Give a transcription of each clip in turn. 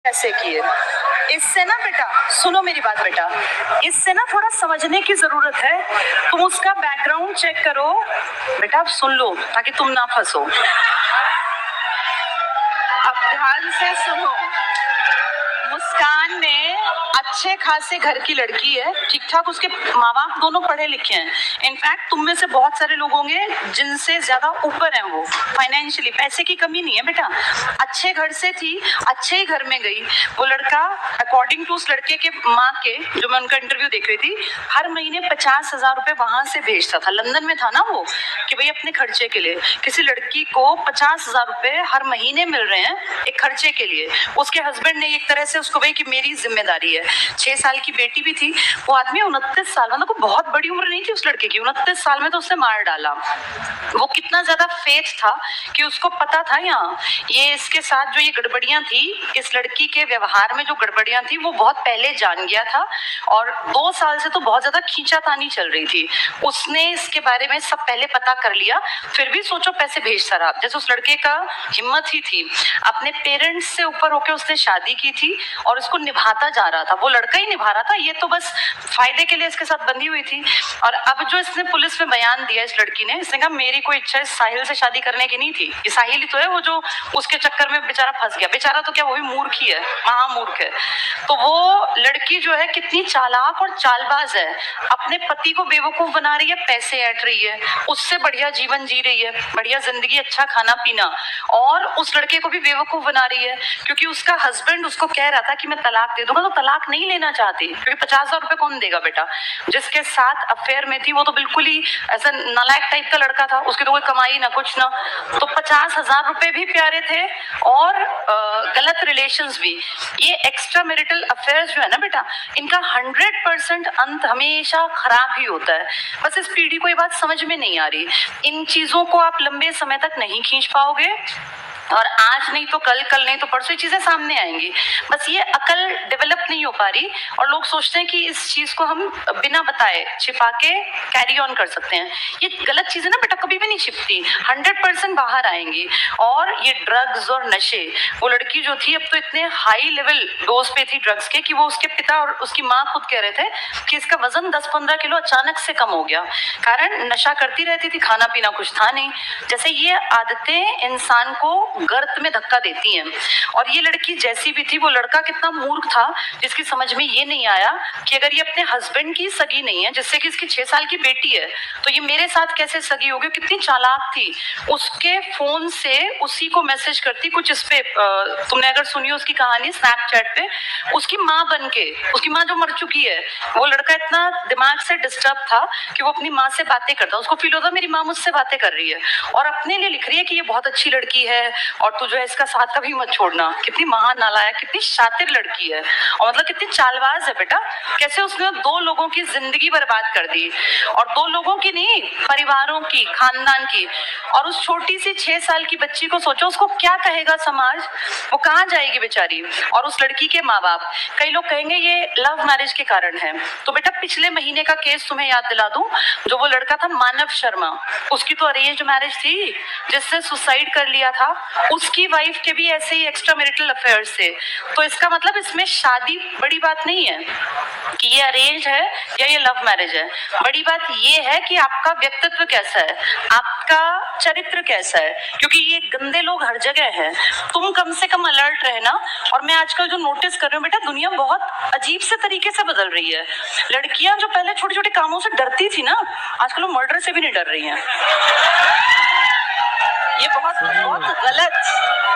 कैसे किए। इससे ना बेटा, सुनो मेरी बात बेटा, इससे ना थोड़ा समझने की जरूरत है। तुम उसका बैकग्राउंड चेक करो बेटा, अब सुन लो ताकि तुम ना फंसो। अब ध्यान से सुनो। मुस्कान ने अच्छे खासे घर की लड़की है, ठीक ठाक, उसके माँ बाप दोनों पढ़े लिखे हैं। इनफैक्ट तुम में से बहुत सारे लोग होंगे जिनसे ज्यादा ऊपर हैं वो फाइनेंशियली, पैसे की कमी नहीं है बेटा। अच्छे घर से थी, अच्छे ही घर में गई वो लड़का। अकॉर्डिंग टू उस लड़के के माँ के, जो मैं उनका इंटरव्यू देख रही थी, हर महीने 50,000 रुपए वहां से भेजता था। लंदन में था ना वो, कि भाई अपने खर्चे के लिए किसी लड़की को 50,000 रुपए हर महीने मिल रहे हैं एक खर्चे के लिए। उसके हस्बैंड ने एक तरह से उसको भाई कि मेरी जिम्मेदारी है। 6 साल की बेटी भी थी। वो आदमी 29 साल, मतलब कोई बहुत बड़ी उम्र नहीं थी उस लड़के की, 29 साल में तो उसने मार डाला। वो कितना ज्यादा फेथ था कि उसको पता था यहाँ ये इसके साथ जो ये गड़बड़ियां थी, इस लड़की के व्यवहार में जो गड़बड़ियां थी वो बहुत पहले जान गया था। और 2 साल से तो बहुत ज्यादा खींचातानी चल रही थी। उसने इसके बारे में सब पहले पता कर लिया, फिर भी सोचो पैसे भेजता रहा। जैसे उस लड़के का हिम्मत ही थी, अपने पेरेंट्स से ऊपर होकर उसने शादी की थी और उसको निभाता जा रहा था। वो लड़का ही निभा रहा था, ये तो बस फायदे के लिए इसके साथ बंधी हुई थी। और अब जो इसने पुलिस में बयान दिया इस लड़की ने, इसने कहा मेरी कोई इच्छा इस साहिल से शादी करने की नहीं थी। ये साहिल ही तो है वो जो उसके चक्कर में बेचारा फंस गया। बेचारा तो क्या, वो भी मूर्ख ही है, महामूर्ख है। तो वो लड़की जो है कितनी चालाक और चालबाज है, अपने पति को बेवकूफ बना रही है, पैसे ऐंठ रही है, उससे बढ़िया जीवन जी रही है, बढ़िया जिंदगी, अच्छा खाना पीना, और उस लड़के को भी बेवकूफ बना रही है। क्योंकि उसका हस्बैंड उसको कह रहा था कि मैं तलाक दे दूंगा, तो तलाक नहीं लेना चाहती क्योंकि 50,000 रुपए कौन देगा बेटा। जिसके साथ अफेयर में थी वो तो बिल्कुल ही ऐसा नालायक टाइप का लड़का था, उसकी तो कोई कमाई ना कुछ ना। तो 50,000 रुपए भी प्यारे थे और गलत रिलेशंस भी। ये एक्स्ट्रा मैरिटल अफेयर्स जो है ना बेटा, इनका 100% अंत हमेशा खराब ही होता है। बस इस पीढ़ी को ये बात समझ में नहीं आ रही। इन चीजों को आप लंबे समय तक नहीं खींच पाओगे और आज नहीं तो कल, कल नहीं तो परसों चीजें सामने आएंगी। बस ये अकल डेवलप नहीं हो पा रही और लोग सोचते हैं कि इस चीज को हम बिना बताए छिपा के कैरी ऑन कर सकते हैं। ये गलत चीजें ना बेटा कभी भी नहीं छिपती, 100% बाहर आएंगी। और ये ड्रग्स और नशे, वो लड़की जो थी अब तो इतने हाई लेवल डोज पे थी ड्रग्स के कि वो उसके पिता और उसकी माँ खुद कह रहे थे कि इसका वजन 10-15 किलो अचानक से कम हो गया। कारण नशा करती रहती थी, खाना पीना कुछ था नहीं। जैसे ये आदतें इंसान को गर्त में धक्का देती हैं। और ये लड़की जैसी भी थी, वो लड़का कितना मूर्ख था जिसकी समझ में ये नहीं आया कि अगर ये अपने हस्बैंड की सगी नहीं है, जिससे कि इसकी 6 साल की बेटी है, तो ये मेरे साथ कैसे सगी होगी। कितनी चालाक थी, उसके फोन से उसी को मैसेज करती कुछ इस पे, तुमने अगर सुनी उसकी कहानी स्नैपचैट पे, उसकी माँ बन के, उसकी माँ जो मर चुकी है। वो लड़का इतना दिमाग से डिस्टर्ब था कि वो अपनी माँ से बातें करता, उसको फील होता मेरी माँ मुझसे बातें कर रही है और अपने लिए लिख रही है कि ये बहुत अच्छी लड़की है और तू जो है इसका साथ कभी मत छोड़ना। कितनी महान नालायक, कितनी शातिर लड़की है और मतलब कितनी चालबाज है बेटा। कैसे उसने 2 लोगों की जिंदगी बर्बाद कर दी, और 2 लोगों की नहीं, परिवारों की, खानदान की। और उस छोटी सी 6 साल की बच्ची को सोचो, उसको क्या कहेगा समाज, वो कहाँ जाएगी बेचारी। और उस लड़की के माँ बाप, कई लोग कहेंगे ये लव मैरिज के कारण है। तो बेटा पिछले महीने का केस तुम्हें याद दिला दूं, जो वो लड़का था मानव शर्मा, उसकी तो अरेंज मैरिज थी, जिसने सुसाइड कर लिया था। उसकी वाइफ के भी ऐसे ही एक्स्ट्रा मैरिटल अफेयर्स थे। तो इसका मतलब इसमें शादी बड़ी बात नहीं है कि ये अरेंज है या ये लव मैरिज है। बड़ी बात ये है कि आपका व्यक्तित्व कैसा है, आपका चरित्र कैसा है। क्योंकि ये गंदे लोग हर जगह हैं, तुम कम से कम अलर्ट रहना। और मैं आजकल जो नोटिस कर रही हूँ बेटा, दुनिया बहुत अजीब से तरीके से बदल रही है। लड़कियां जो पहले छोटे छोटे कामों से डरती थी ना, आजकल वो मर्डर से भी नहीं डर रही हैं। ये बहुत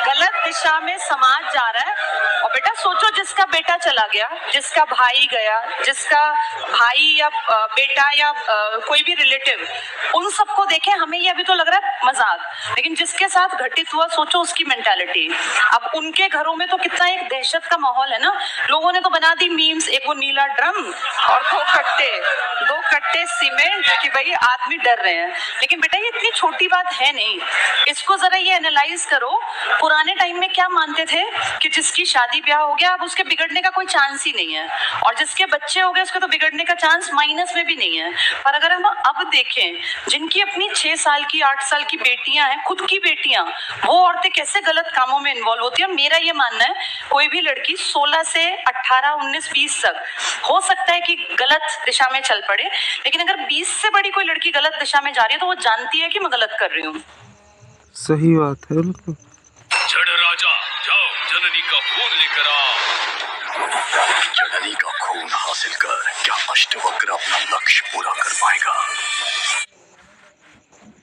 गलत दिशा में समाज जा रहा है। और बेटा सोचो, जिसका बेटा चला गया, जिसका भाई गया, जिसका भाई या बेटा या कोई भी रिलेटिव, उन सबको देखें हमें ये अभी तो लग रहा है मजाक, लेकिन जिसके साथ घटित हुआ सोचो उसकी मेंटालिटी। अब उनके घरों में तो कितना एक दहशत का माहौल है ना। लोगों ने तो बना दी मीम्स, एक वो नीला ड्रम और 2 कट्टे इतने सीमेंट कि भाई आदमी डर रहे हैं। लेकिन बेटा ये इतनी छोटी बात है नहीं, इसको जरा ये एनालाइज करो। पुराने टाइम में क्या मानते थे कि जिसकी शादी ब्याह हो गया अब उसके बिगड़ने का कोई चांस ही नहीं है, और जिसके बच्चे हो गए उसके तो बिगड़ने का चांस माइनस में भी नहीं है। पर अगर हम अब देखें, जिनकी अपनी 6 साल की 8 साल की बेटियां हैं, खुद की बेटियां, वो औरतें कैसे गलत कामों में इन्वॉल्व होती है। मेरा ये मानना है कोई भी लड़की 16 से 18, 19, 20 तक हो सकता है कि गलत दिशा में चल पड़े, लेकिन अगर 20 से बड़ी कोई लड़की गलत दिशा में जा रही है तो वो जानती है कि मैं गलत कर रही हूँ। सही बात है बिल्कुल। जड़ राजा जाओ जननी का खून लेकर आओ। जननी का खून हासिल कर क्या अष्टवक्र अपना लक्ष्य पूरा कर पाएगा?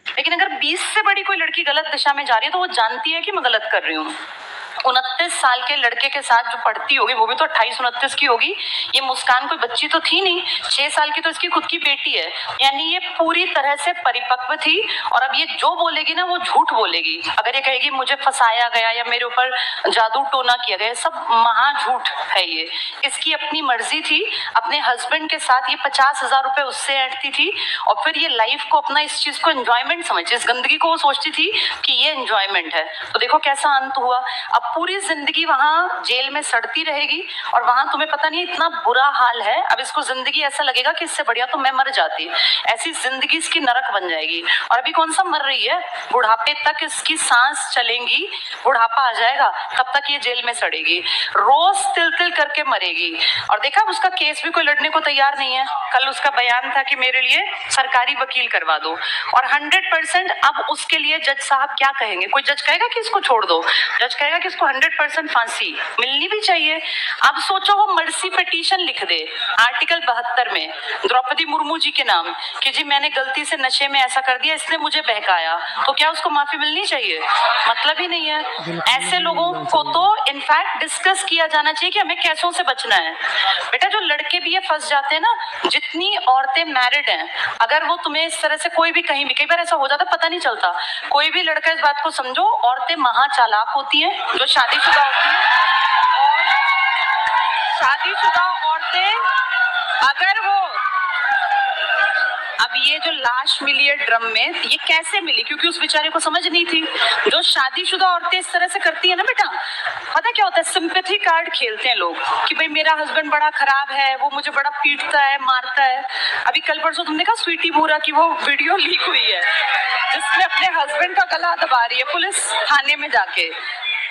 लेकिन अगर 20 से बड़ी कोई लड़की गलत दिशा में जा रही है तो वो जानती है कि मैं गलत कर रही हूँ। 29 साल के लड़के के साथ जो पढ़ती होगी वो भी तो 28-29 की होगी। ये मुस्कान कोई बच्ची तो थी नहीं, 6 साल की तो इसकी खुद की बेटी है। यानी ये पूरी तरह से परिपक्व थी, और अब ये जो बोलेगी ना वो झूठ बोलेगी। अगर ये कहेगी मुझे फंसाया गया या मेरे ऊपर जादू टोना किया गया, सब महा झूठ है। ये इसकी अपनी मर्जी थी। अपने हस्बैंड के साथ ये 50,000 रुपए उससे ऐंठती थी, और फिर ये लाइफ को अपना इस चीज को एंजॉयमेंट समझती, इस गंदगी को वो सोचती थी कि ये एंजॉयमेंट है। तो देखो कैसा अंत हुआ। अब पूरी जिंदगी वहां जेल में सड़ती रहेगी, और वहां तुम्हें पता नहीं इतना बुरा हाल है। अब इसको जिंदगी ऐसा लगेगा कि इससे बढ़िया तो मैं मर जाती। ऐसी जिंदगी इसकी नरक बन जाएगी। और अभी कौन सा मर रही है, बुढ़ापे तक इसकी सांस चलेंगी, बुढ़ापा आ जाएगा तब तक ये जेल में सड़ेगी, रोज तिल तिल करके मरेगी। और देखा उसका केस भी कोई लड़ने को तैयार नहीं है। कल उसका बयान था कि मेरे लिए सरकारी वकील करवा दो, और 100% अब उसके लिए जज साहब क्या कहेंगे। कोई जज कहेगा कि इसको छोड़ दो, जज कहेगा कि इसको 100% फांसी मिलनी भी चाहिए। अब सोचो वो मर्सी पिटीशन लिख दे आर्टिकल 72 में द्रौपदी मुर्मू जी के नाम कि जी मैंने गलती से नशे में ऐसा कर दिया, इसने मुझे बहकाया, तो क्या उसको माफी मिलनी चाहिए? मतलब ही नहीं है। ऐसे लोगों को तो इनफैक्ट डिस्कस किया जाना चाहिए कि हमें कैसों से बचना है। बेटा जो लड़के भी ये फंस जाते हैं ना, जितनी औरतें मैरिड हैं, अगर वो तुम्हें इस तरह से कोई भी कहीं भी, कई बार ऐसा हो जाता पता नहीं चलता, कोई भी लड़का, इस बात को समझो, औरतें महा चालाक होती हैं जो शादीशुदा होती हैं, और शादीशुदा औरतें अगर वो, अब ये जो लाश मिली है ड्रम में, ये कैसे मिली? क्योंकि उस बेचारे को समझ नहीं थी। जो शादीशुदा औरतें इस तरह से करती है ना बेटा, पता क्या होता है, सिंपैथी कार्ड खेलते हैं लोग कि भाई मेरा हस्बैंड बड़ा खराब है, वो मुझे बड़ा पीटता है, मारता है। अभी कल परसों तुमने कहा स्वीटी बोरा की वो वीडियो लीक हुई है जिसमें अपने हस्बैंड का गला दबा रही है पुलिस थाने में जाके।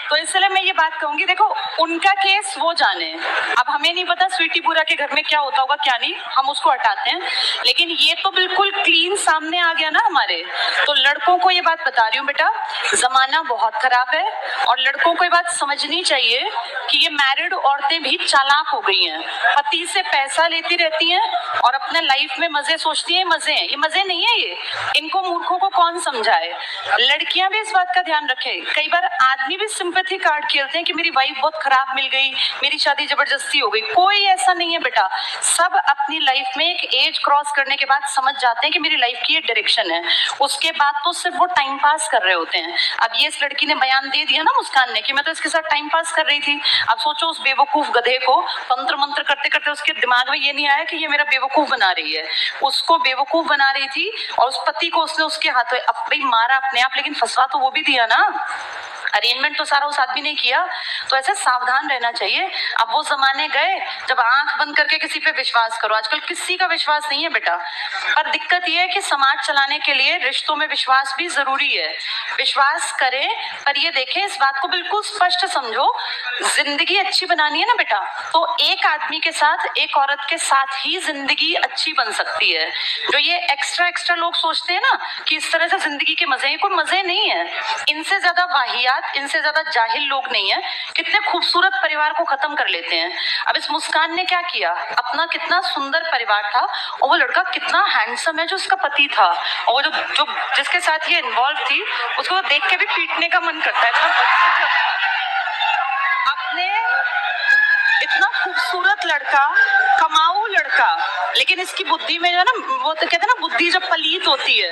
तो इसलिए मैं ये बात कहूंगी, देखो उनका केस वो जाने, अब हमें नहीं पता स्वीटी बुरा के घर में क्या होता होगा क्या नहीं, हम उसको हटाते हैं। लेकिन ये तो बिल्कुल क्लीन सामने आ गया ना हमारे। तो लड़कों को ये बात बता रही हूँ बेटा, जमाना बहुत खराब है, और लड़कों को ये बात समझनी चाहिए कि ये मैरिड औरतें भी चालाक हो गई हैं। पति से पैसा लेती रहती हैं और अपने लाइफ में मजे सोचती हैं मजे हैं। ये मजे नहीं है, ये इनको मूर्खों को कौन समझाए। लड़कियां भी इस बात का ध्यान रखें। कई बार आदमी भी सिंपैथी कार्ड खेलते हैं कि मेरी वाइफ बहुत खराब मिल गई, मेरी शादी जबरदस्ती हो गई। कोई ऐसा नहीं है बेटा, सब अपनी लाइफ में एक एज क्रॉस करने के बाद समझ जाते हैं कि मेरी लाइफ की ये डायरेक्शन है। उसके बाद तो सिर्फ वो टाइम पास कर रहे होते हैं। अब ये इस लड़की ने बयान दे दिया ना मुस्कान ने कि मैं तो इसके साथ टाइम पास कर रही थी। अब सोचो उस बेवकूफ गधे को तंत्र मंत्र करते करते उसके दिमाग में ये नहीं आया कि ये मेरा बेवकूफ बना रही है। उसको बेवकूफ बना रही थी, और उस पति को उसने उसके हाथों अब भाई मारा अपने आप, लेकिन फंसवा तो वो भी दिया ना। अरेंजमेंट तो सारा उस आदमी ने किया। तो ऐसे सावधान रहना चाहिए। अब वो जमाने गए जब आंख बंद करके किसी पे विश्वास करो। आजकल किसी का विश्वास नहीं है बेटा। पर दिक्कत ये है कि समाज चलाने के लिए रिश्तों में विश्वास भी जरूरी है। विश्वास करें, पर ये देखें, इस बात को बिल्कुल स्पष्ट समझो, जिंदगी अच्छी बनानी है ना बेटा, तो एक आदमी के साथ, एक औरत के साथ ही जिंदगी अच्छी बन सकती है। जो ये एक्स्ट्रा लोग सोचते हैं ना कि इस तरह से जिंदगी के मजे, कोई मजे नहीं है। इनसे ज्यादा वाहियात, इनसे ज्यादा जाहिल लोग नहीं है, कितने खूबसूरत परिवार को खत्म कर लेते हैं। अब इस मुस्कान ने क्या किया, अपना कितना सुंदर परिवार था, और वो लड़का कितना हैंडसम है जो उसका पति था, और वो जो जिसके साथ ये इन्वॉल्व थी, उसको देख के भी पीटने का मन करता है। इतना खूबसूरत था, अपने इतना खूबसूरत लड़का, कमाऊ लड़का, लेकिन इसकी बुद्धि में जो है ना, वो तो कहते हैं ना बुद्धि जब पलीत होती है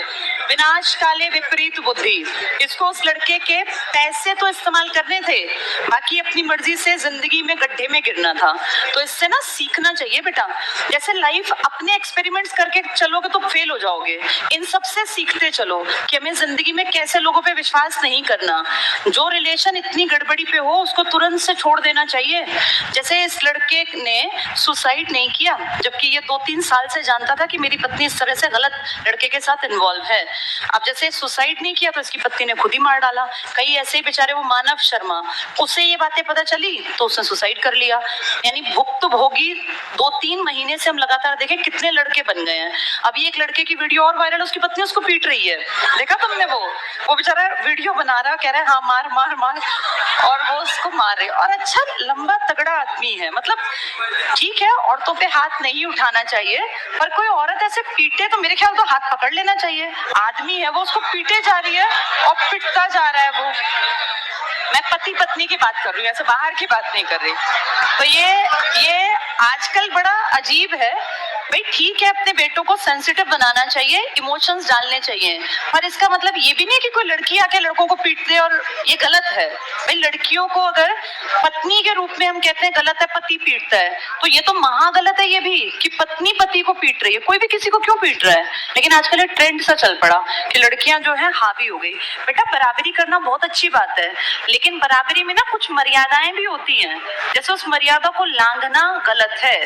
विनाश काले विपरीत बुद्धि। इसको उस लड़के के पैसे तो इस्तेमाल करने थे, बाकी अपनी मर्जी से जिंदगी में गड्ढे में गिरना था। तो इससे ना सीखना चाहिए बेटा। जैसे लाइफ अपने एक्सपेरिमेंट्स करके चलोगे तो फेल हो जाओगे, इन सब से सीखते चलो कि हमें जिंदगी में कैसे लोगों पे विश्वास नहीं करना। जो रिलेशन इतनी गड़बड़ी पे हो उसको तुरंत से छोड़ देना चाहिए। जैसे इस लड़के ने सुसाइड नहीं किया, जबकि ये 2-3 साल से जानता था कि मेरी पत्नी इस तरह से गलत लड़के के साथ इन्वॉल्व है। अब जैसे सुसाइड नहीं किया तो इसकी पत्नी ने खुद ही मार डाला। कई ऐसे ही बेचारे, वो मानव शर्मा, उसे ये बातें पता चली तो उसने सुसाइड कर लिया। यानी भुक्तभोगी 2-3 महीने से हम लगातार देखें कितने लड़के बन गए हैं। अभी एक लड़के की वीडियो और वायरल, उसकी पत्नी उसको पीट रही है, देखा तुमने? वो बेचारा वीडियो बना रहा, कह रहा है हाँ मार मार मार, और वो उसको मार रहे। और अच्छा लंबा तगड़ा आदमी है, मतलब ठीक है औरतों पे हाथ नहीं उठाना चाहिए, पर कोई औरत ऐसे पीटे तो मेरे ख्याल तो हाथ पकड़ लेना चाहिए। आदमी है वो, उसको पीटे जा रही है और पिटता जा रहा है वो। मैं पति पत्नी की बात कर रही हूँ, ऐसे बाहर की बात नहीं कर रही। तो ये आजकल बड़ा अजीब है। भाई ठीक है, अपने बेटों को सेंसिटिव बनाना चाहिए, इमोशंस डालने चाहिए, पर इसका मतलब ये भी नहीं कि कोई लड़की आके लड़कों को पीट दे और ये गलत है। भाई लड़कियों को अगर पत्नी के रूप में हम कहते हैं गलत है, पति पीटता है, तो ये तो महा गलत है ये भी, कि पत्नी पति को पीट रही है। कोई भी किसी को क्यों पीट रहा है? लेकिन आजकल एक ट्रेंड सा चल पड़ा कि लड़कियां जो है हावी हो गई। बेटा बराबरी करना बहुत अच्छी बात है, लेकिन बराबरी में ना कुछ मर्यादाएं भी होती हैं। जैसे उस मर्यादा को लांघना गलत है,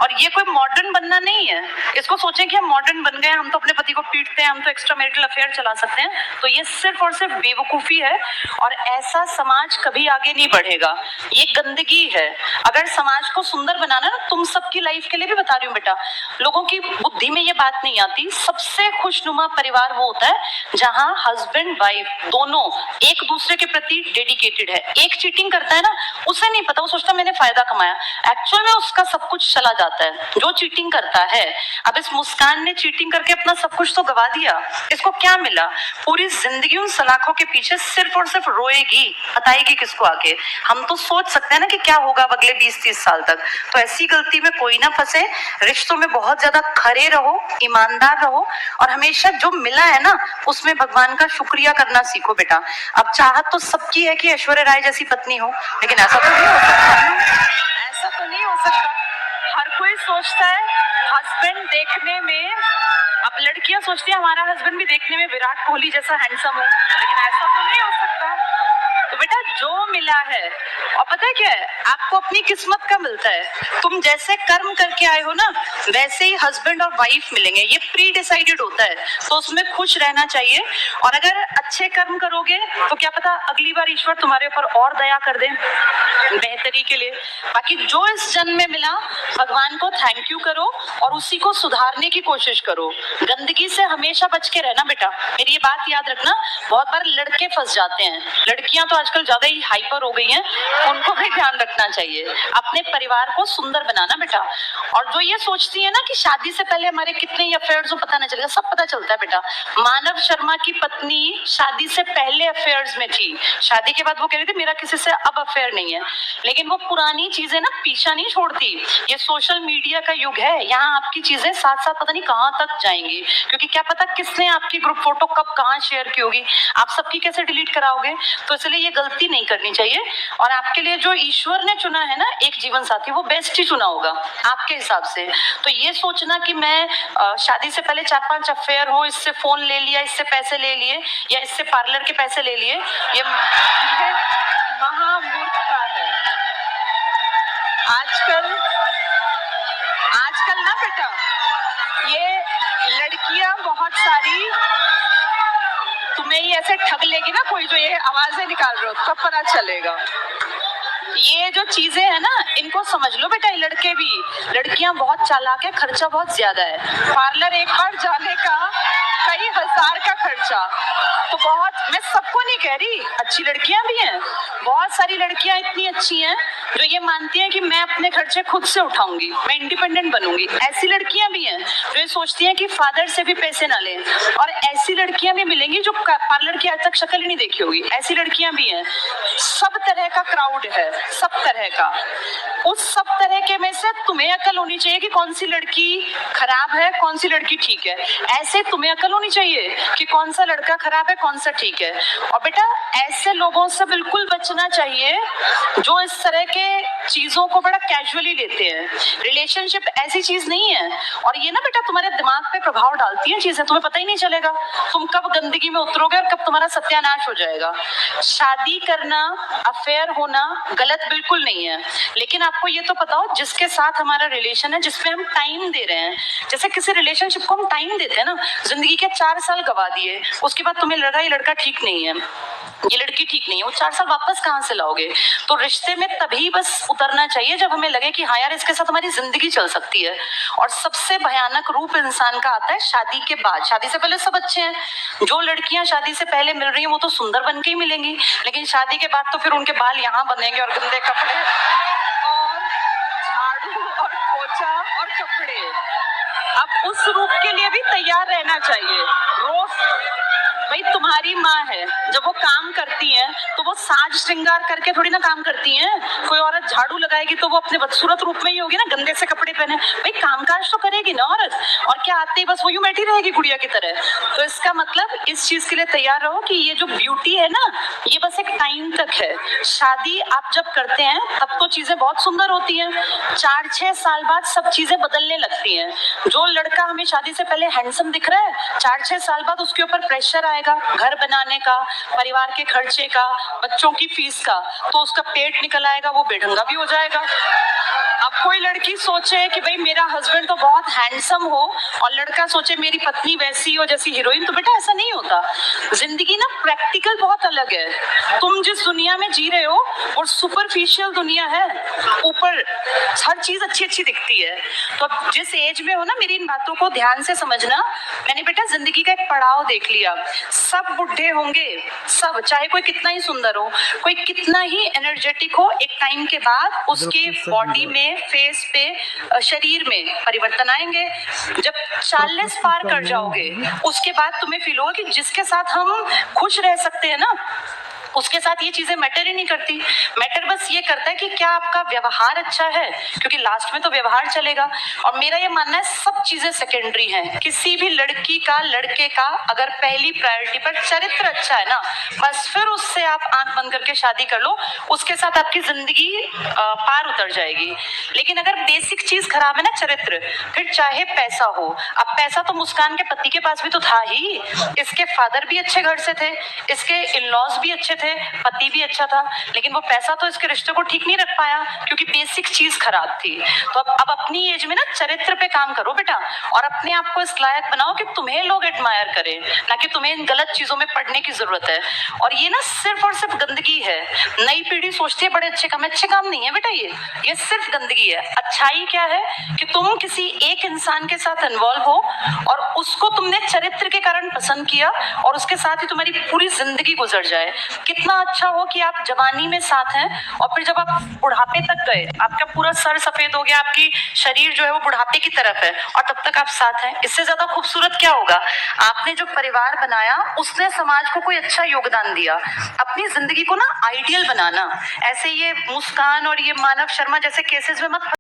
और ये कोई मॉडर्न बनना नहीं है। इसको सोचें कि हम मॉडर्न बन गए, हम तो अपने पति को पीटते हैं, हम तो एक्स्ट्रा मैरिटल अफेयर चला सकते हैं, तो ये सिर्फ और सिर्फ बेवकूफी है, और ऐसा समाज कभी आगे नहीं बढ़ेगा। ये गंदगी है। अगर समाज को सुंदर बनाना ना, तुम सबकी लाइफ के लिए भी बता रही हूँ बेटा, लोगों की बुद्धि में ये बात नहीं आती। सबसे खुशनुमा परिवार वो होता है जहां हस्बैंड वाइफ दोनों एक दूसरे के प्रति डेडिकेटेड है। एक चीटिंग करता है ना, उसे नहीं पता, वो सोचता मैंने फायदा कमाया, एक्चुअल में उसका सब कुछ चला जाता है जो चीटिंग करता है। अब इस मुस्कान ने चीटिंग करके अपना सब कुछ तो गवा दिया, इसको क्या मिला? पूरी जिंदगी उन सलाखों के पीछे सिर्फ और सिर्फ रोएगी, बताएगी किसको आके? हम तो सोच सकते हैं ना कि क्या होगा अगले 20-30 साल तक। तो ऐसी गलती में कोई ना फंसे, रिश्तों में बहुत ज्यादा खरे रहो, ईमानदार रहो, और हमेशा जो मिला है ना उसमें भगवान का शुक्रिया करना सीखो बेटा। अब चाहत तो सबकी है कि ऐश्वर्या राय जैसी पत्नी हो, लेकिन ऐसा तो नहीं हो सकता, ऐसा तो नहीं हो सकता। हर कोई सोचता है हस्बैंड देखने में, अब लड़कियां सोचती है हमारा हस्बैंड भी देखने में विराट कोहली जैसा हैंडसम हो, लेकिन ऐसा तो नहीं हो सकता। तो बेटा जो मिला है, और पता है क्या है, आपको अपनी किस्मत का मिलता है। तुम जैसे कर्म करके आए हो ना, वैसे ही हस्बैंड और वाइफ मिलेंगे, ये प्री डिसाइडेड होता है, तो उसमें खुश रहना चाहिए। और अगर अच्छे कर्म करोगे तो क्या पता अगली बार ईश्वर तुम्हारे ऊपर और दया कर दे बेहतरी के लिए। बाकी जो इस जन्म में मिला, भगवान को थैंक यू करो और उसी को सुधारने की कोशिश करो। गंदगी से हमेशा बच के रहना बेटा, मेरी ये बात याद रखना। बहुत बार लड़के फंस जाते हैं, लड़कियां तो आजकल ज्यादा ही हाइपर हो गई हैं, उनको भी ध्यान रखना चाहिए। अपने परिवार को सुंदर बनाना बेटा। और जो ये सोचती है ना कि शादी से पहले हमारे कितने ही अफेयर्स हो पता नहीं चलेगा, सब पता चलता है बेटा। मानव शर्मा की पत्नी शादी से पहले अफेयर्स में थी, शादी के बाद वो कह रही थी मेरा किसी से अब अफेयर नहीं है, लेकिन वो पुरानी चीजें ना पीछा नहीं छोड़ती। ये सोशल मीडिया का युग है, यहाँ आपकी चीजें साथ साथ पता नहीं कहाँ तक जाएंगी, क्योंकि क्या पता किसने आपकी ग्रुप फोटो कब कहाँ शेयर की होगी, आप सबकी कैसे डिलीट कराओगे। तो इसलिए ये गलती नहीं करनी चाहिए। और आपके लिए जो ईश्वर ने चुना है ना एक जीवन साथी, वो बेस्ट ही चुना होगा आपके हिसाब से। तो ये सोचना कि मैं शादी से पहले 4-5 अफेयर हो, इससे फोन ले लिया, इससे पैसे ले लिए, या इससे पार्लर के पैसे ले लिए, ये महामूर्खता है। आजकल ना बेटा ये लड़कियां बहुत सारी तुम्हें ही ऐसे ठग लेगी ना कोई, जो ये आवाजें निकाल रहे हो तब पता चलेगा। ये जो चीजें है ना इनको समझ लो बेटा। लड़के भी, लड़कियां बहुत चालाक है, खर्चा बहुत ज्यादा है। पार्लर एक बार जाने का कई हजार का खर्चा, तो बहुत, मैं सबको नहीं कह रही, अच्छी लड़कियां भी हैं, बहुत सारी लड़कियां इतनी अच्छी हैं जो ये मानती हैं कि मैं अपने खर्चे खुद से उठाऊंगी, मैं इंडिपेंडेंट बनूंगी। ऐसी लड़कियां भी हैं जो ये सोचती हैं कि फादर से भी पैसे ना लें, और ऐसी लड़कियां भी मिलेंगी जो पार्लर की आज तक शक्ल ही नहीं देखी होगी, ऐसी लड़कियां भी हैं। सब तरह का क्राउड है। सब तरह का, उस सब तरह के में से तुम्हें अकल होनी चाहिए कि कौन सी लड़की खराब है, कौन सी लड़की ठीक है। ऐसे तुम्हें अकल होनी चाहिए कि कौन सा लड़का खराब है, कौन सा ठीक है। और बेटा ऐसे लोगों से बिल्कुल बचना चाहिए जो इस तरह के चीजों को बड़ा कैजुअली लेते हैं। रिलेशनशिप ऐसी चीज नहीं है, और ये ना बेटा तुम्हारे दिमाग पे प्रभाव डालती है चीजें, तुम्हें पता ही नहीं चलेगा तुम कब गंदगी में उतरोगे और कब तुम्हारा सत्यानाश हो जाएगा। शादी करना, अफेयर होना गलत बिल्कुल नहीं है, लेकिन आपको ये तो पता हो जिसके साथ हमारा रिलेशन है, जिसमें हम टाइम दे रहे हैं, जैसे किसी रिलेशनशिप को हम टाइम देते हैं ना, जिंदगी के 4 साल गवा दिए, उसके बाद तुम्हें लगा ये लड़का ठीक नहीं है, ये लड़की ठीक नहीं है, वो 4 साल वापस कहाँ से लाओगे। तो रिश्ते में तभी बस उतरना चाहिए जब हमें लगे कि हाँ यार इसके साथ हमारी जिंदगी चल सकती है। और सबसे भयानक रूप इंसान का आता है शादी के बाद। शादी से पहले सब अच्छे हैं, जो लड़कियां शादी से पहले मिल रही हैं वो तो सुंदर बन के ही मिलेंगी, लेकिन शादी के बाद तो फिर उनके बाल यहाँ बनेंगे और गंदे कपड़े और झाड़ू और पोछा और कपड़े। अब उस रूप के लिए भी तैयार रहना चाहिए। रोज भाई तुम्हारी माँ है, जब वो काम करती है तो वो साज श्रृंगार करके थोड़ी ना काम करती हैं। कोई औरत झाड़ू लगाएगी तो वो अपने बदसूरत रूप में ही होगी ना, गंदे से कपड़े पहने। भाई कामकाज तो करेगी ना औरत, और क्या आते ही बस वो यूं बैठी रहेगी गुड़िया की तरह। तो इसका मतलब इस चीज के लिए तैयार रहो कि ये जो ब्यूटी है ना, ये बस एक टाइम तक है। शादी आप जब करते हैं तब तो चीजें बहुत सुंदर होती हैं, 4-6 साल बाद सब चीजें बदलने लगती हैं। जो लड़का हमें शादी से पहले हैंडसम दिख रहा है, 4-6 साल बाद उसके ऊपर प्रेशर आएगा घर बनाने का, परिवार के खर्चे का, बच्चों की फीस का, तो उसका पेट निकल आएगा, वो बेढंगा भी हो जाएगा। अब कोई लड़की सोचे कि भाई मेरा हस्बैंड तो बहुत हैंडसम हो और लड़का सोचे मेरी पत्नी वैसी हो जैसी हीरोइन, तो बेटा ऐसा नहीं होता। जिंदगी ना प्रैक्टिकल बहुत अलग है। तुम जिस दुनिया में जी रहे हो वो सुपरफिशियल दुनिया है, ऊपर हर चीज अच्छी अच्छी दिखती है। तो अब जिस एज में हो ना, मेरी इन बातों को ध्यान से समझना। मैंने बेटा जिंदगी का एक पड़ाव देख लिया, सब बुढ़े होंगे, सब, चाहे कोई कितना ही सुंदर हो, कोई कितना ही एनर्जेटिक हो, एक टाइम के बाद उसके बॉडी में, फेस पे, शरीर में परिवर्तन आएंगे। जब 40 पार कर जाओगे उसके बाद तुम्हें फील होगा कि जिसके साथ हम खुश रह सकते हैं ना, उसके साथ ये चीजें मैटर ही नहीं करती। मैटर बस ये करता है कि क्या आपका व्यवहार अच्छा है, क्योंकि लास्ट में तो व्यवहार चलेगा। और मेरा ये मानना है सब चीजें सेकेंडरी हैं। किसी भी लड़की का, लड़के का अगर पहली प्रायोरिटी पर चरित्र अच्छा है ना, बस फिर उससे आप आंख बंद करके शादी कर लो, उसके साथ आपकी जिंदगी पार उतर जाएगी। लेकिन अगर बेसिक चीज खराब है ना, चरित्र, फिर चाहे पैसा हो। अब पैसा तो मुस्कान के पति के पास भी तो था ही, इसके फादर भी अच्छे घर से थे, इसके इन-लॉज भी अच्छे थे, पति भी अच्छा था, लेकिन वो पैसा तो इसके रिश्ते को ठीक नहीं रख पाया क्योंकि बेसिक चीज खराब थी। तो अब अपनी एज में ना चरित्र पे काम करो बेटा, और अपने आप को इस लायक बनाओ कि तुम्हें लोग एडमायर करें, ना कि तुम्हें इन गलत चीजों में पड़ने की जरूरत है। और ये ना सिर्फ और सिर्फ गंदगी है। नई पीढ़ी सोचती है बड़े अच्छे काम नहीं है बेटा, ये सिर्फ गंदगी है। अच्छाई क्या है कि तुम किसी एक इंसान के साथ इन्वॉल्व हो और उसको तुमने चरित्र के कारण पसंद किया और उसके साथ ही तुम्हारी पूरी जिंदगी गुजर जाए। कितना अच्छा हो कि आप जवानी में साथ हैं और फिर जब आप बुढ़ापे तक गए, आपका पूरा सर सफेद हो गया, आपकी शरीर जो है वो बुढ़ापे की तरफ है और तब तक आप साथ हैं। इससे ज्यादा खूबसूरत क्या होगा। आपने जो परिवार बनाया उसने समाज को कोई अच्छा योगदान दिया। अपनी जिंदगी को ना आइडियल बनाना, ऐसे ये मुस्कान और ये मानव शर्मा जैसे केसेस में मत